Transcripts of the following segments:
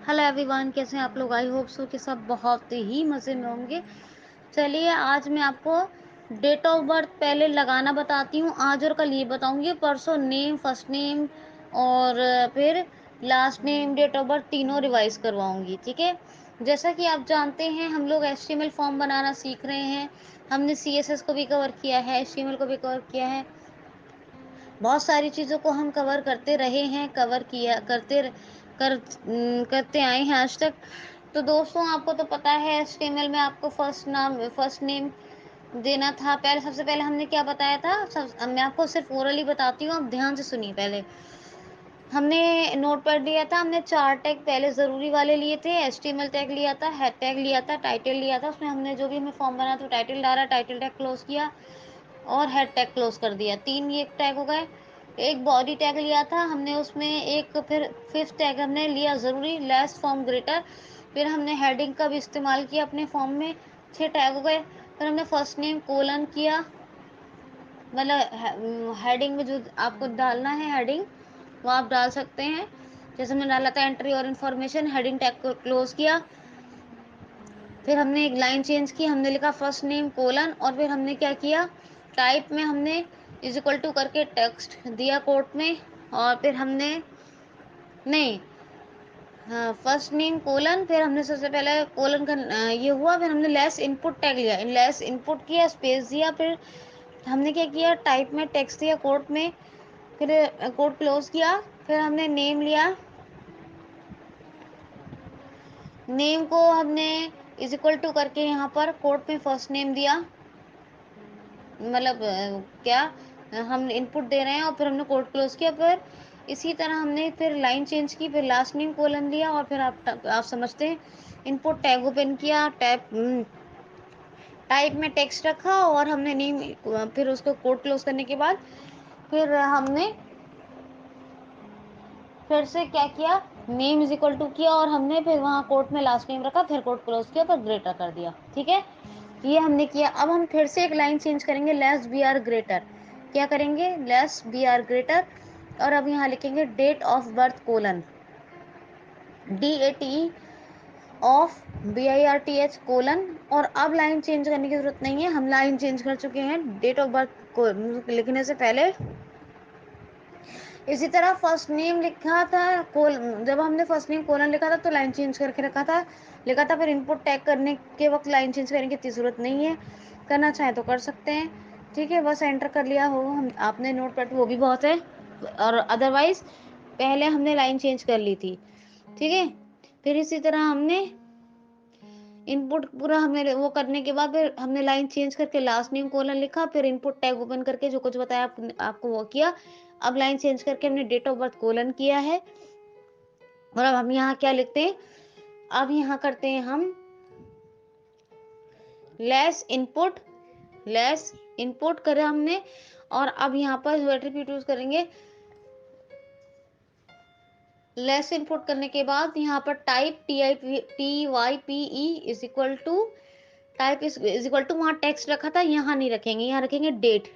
Hello everyone, कैसे हैं आप लोग। आई होप सो कि सब बहुत ही मज़े में होंगे। चलिए आज मैं आपको डेट ऑफ बर्थ पहले लगाना बताती हूँ। आज और कल ये बताऊंगी, परसों नेम, फर्स्ट नेम और फिर last name, date of birth तीनों रिवाइज करवाऊंगी। ठीक है। जैसा कि आप जानते हैं हम लोग एचटीएमएल फॉर्म बनाना सीख रहे हैं। हमने सीएसएस को भी कवर किया है, एचटीएमएल को भी कवर किया है। बहुत सारी चीज़ों को हम कवर करते रहे हैं, कवर किया करते आए हैं आज तक। तो दोस्तों आपको तो पता है एचटीएमएल में आपको फर्स्ट नेम देना था। पहले सबसे पहले हमने क्या बताया था, मैं आपको सिर्फ ओरली बताती हूँ, आप ध्यान से सुनिए। पहले हमने नोट पैड लिया था, हमने 4 टैग पहले ज़रूरी वाले लिए थे। एचटीएमएल टैग लिया था, हेड टैग लिया था, टाइटल लिया था। उसमें हमने जो भी हमें फॉर्म बना था टाइटल डाला, टाइटल टैग क्लोज किया और हेड टैग क्लोज कर दिया। 3 ये टैग हो गए। एक बॉडी टैग लिया था हमने, उसमें एक फिर फिफ्थ टैग हमने लिया ज़रूरी, लेस फ्रॉम ग्रेटर। फिर हमने हेडिंग का भी इस्तेमाल किया अपने फॉर्म में। 6 टैग हो गए। फिर हमने फर्स्ट नेम कोलन किया, मतलब हेडिंग में जो आपको डालना है हेडिंग वो आप डाल सकते हैं। जैसे हमने डाला था एंट्री और इन्फॉर्मेशन, हेडिंग टैग को क्लोज किया। फिर हमने एक लाइन चेंज की, हमने लिखा फर्स्ट नेम कोलन और फिर हमने क्या किया, टाइप में हमने इज इक्वल टू करके टेक्स्ट दिया कोट में। और फिर हमने नहीं, हाँ, फर्स्ट नेम कोलन, फिर हमने सबसे पहले कोलन का ये हुआ। फिर हमने लेस इनपुट टैग लिया, लेस इनपुट किया, स्पेस दिया। फिर हमने क्या किया, टाइप में टेक्स्ट दिया कोट में, फिर कोट क्लोज किया। फिर हमने नेम लिया, नेम को हमने इज इक्वल टू करके यहाँ पर कोट में फर्स्ट नेम दिया, मतलब क्या हम इनपुट दे रहे हैं। और फिर हमने कोड क्लोज किया। फिर इसी तरह हमने फिर लाइन चेंज की, फिर लास्ट नेम कोलन दिया और फिर आप समझते हैं इनपुट टैग ओपन किया, टाइप में टेक्स्ट रखा और हमने नेम, फिर उसको कोड क्लोज करने के बाद फिर हमने फिर से क्या किया, नेम इज इक्वल टू किया और हमने फिर वहां कोट में लास्ट नेम रखा, फिर कोड क्लोज किया, फिर ग्रेटर कर दिया। ठीक है, ये हमने किया। अब हम फिर से एक लाइन चेंज करेंगे, लेस बी आर ग्रेटर। क्या करेंगे, लेस बी आर ग्रेटर। और अब यहाँ लिखेंगे date of birth colon, D A T of B I R T H colon. और अब लाइन चेंज करने की जरूरत नहीं है, हम लाइन चेंज कर चुके हैं डेट ऑफ बर्थ को लिखने से पहले। इसी तरह फर्स्ट नेम लिखा था कोल, जब हमने फर्स्ट नेम कोलन लिखा था तो लाइन चेंज करके रखा था, लिखा था। फिर इनपुट टैग करने के वक्त लाइन चेंज करने की इतनी जरूरत नहीं है, करना चाहे तो कर सकते हैं। ठीक है, बस एंटर कर लिया हो हम आपने नोट पैड, वो भी बहुत है। और अदरवाइज पहले हमने लाइन चेंज कर ली थी। ठीक है, फिर इसी तरह हमने इनपुट पूरा हमें वो करने के बाद फिर हमने लाइन चेंज करके लास्ट नेम कोलन लिखा, फिर इनपुट टैग ओपन करके जो कुछ बताया आपको वो किया। अब लाइन चेंज करके हमने डेट ऑफ बर्थ कोलन किया है। और अब हम यहाँ क्या लिखते हैं, अब यहाँ करते हैं हम लेस इनपुट, लेस इनपुट करा हमने। और अब यहाँ पर एट्रीब्यूट यूज करेंगे, लेस इनपुट करने के बाद यहाँ पर type TYPE is equal to, type is equal to, वहां टेक्स्ट रखा था यहाँ नहीं रखेंगे, यहाँ रखेंगे डेट।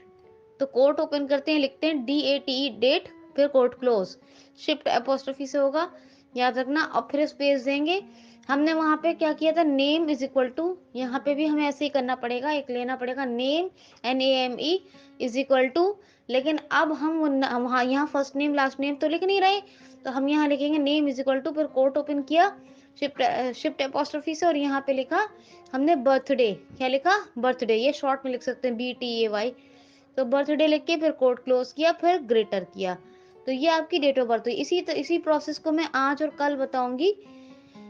तो कोट ओपन करते हैं, लिखते हैं DATE डेट, फिर कोट क्लोज, शिफ्ट अपोस्ट्रोफी से होगा, याद रखना। और फिर स्पेस देंगे। हमने वहां पे क्या किया था, नेम इज इक्वल टू, यहाँ पे भी हमें ऐसे ही करना पड़ेगा, एक लेना पड़ेगा name, NAME is equal to. लेकिन अब हम वहाँ यहाँ फर्स्ट नेम लास्ट नेम तो लिख नहीं रहे, तो हम यहाँ लिखेंगे नेम इज इक्वल टू, फिर कोट ओपन किया शिफ्ट अपोस्ट्रोफी से और यहाँ पे लिखा हमने बर्थडे। क्या लिखा, बर्थडे, ये शॉर्ट में लिख सकते हैं BTAY। तो बर्थडे लिख के फिर कोड क्लोज किया, फिर ग्रेटर किया। तो ये आपकी डेट ऑफ बर्थ हुई। इसी प्रोसेस को मैं आज और कल बताऊंगी।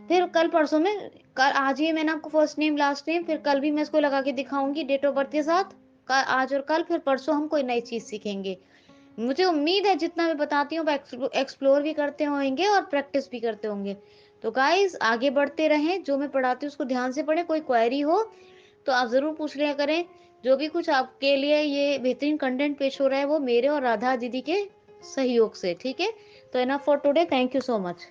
फिर कल परसों में, कल आज ही मैंने आपको फर्स्ट नेम लास्ट नेम, फिर कल भी मैं इसको लगा के दिखाऊंगी डेट ऑफ बर्थ के साथ। आज और कल, फिर परसों हम कोई नई चीज सीखेंगे। मुझे उम्मीद है जितना मैं बताती हूँ एक्सप्लोर भी करते होंगे और प्रैक्टिस भी करते होंगे। तो गाइज आगे बढ़ते रहें, जो मैं पढ़ाती हूँ उसको ध्यान से पढ़ें। कोई क्वेरी हो तो आप जरूर पूछ लिया करें। जो भी कुछ आपके लिए ये बेहतरीन कंटेंट पेश हो रहा है वो मेरे और राधा दीदी के सहयोग से। ठीक है, तो enough for today, thank you so much.